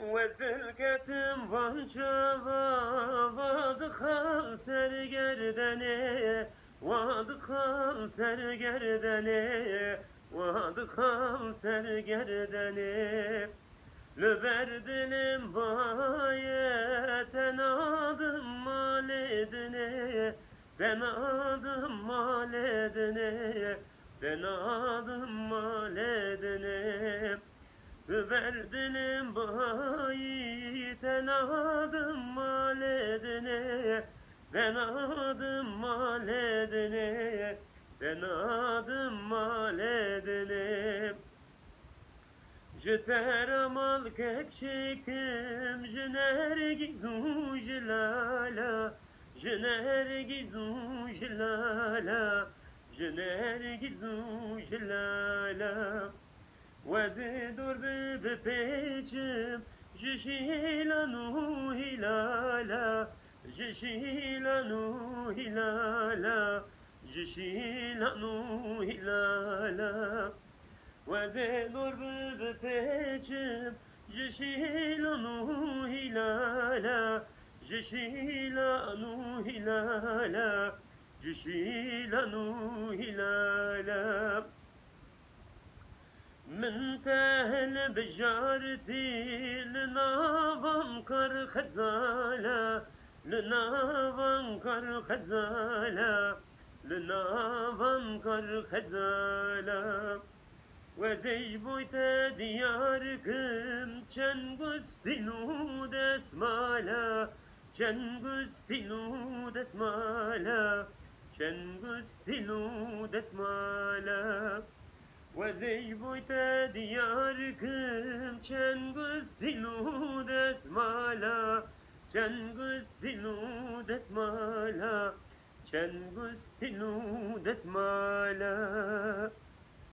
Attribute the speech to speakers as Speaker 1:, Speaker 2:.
Speaker 1: وزدل كتم وانشابا وادخل سرگردني وادخل سرگردني وادخل سرگردني لبردلم باye tenadım maledine tenadım maledine tenadım maledine Verdilim bayi tenadım maledine tenadım maledine tenadım maledine Jitera mal kekşikim jiner gidu jilala jiner gidu jilala jiner gidu jilala وزدور بپیچم جشیلانو هلالا جشیلانو هلالا جشیلانو هلالا وزدور بپیچم جشیلانو هلالا جشیلانو هلالا جشیلانو هلالا من تهل بجارتي لنافن كر خزالة لنافن كر خزالة لنافن كر خزالة وزيج بويتا دياركم چنگستلو دسمالا چنگستلو دسمالا چنگستلو دسمالا وزيج بويتا دياركم چنگستلو دسمالا چنگستلو دسمالا چنگستلو دسمالا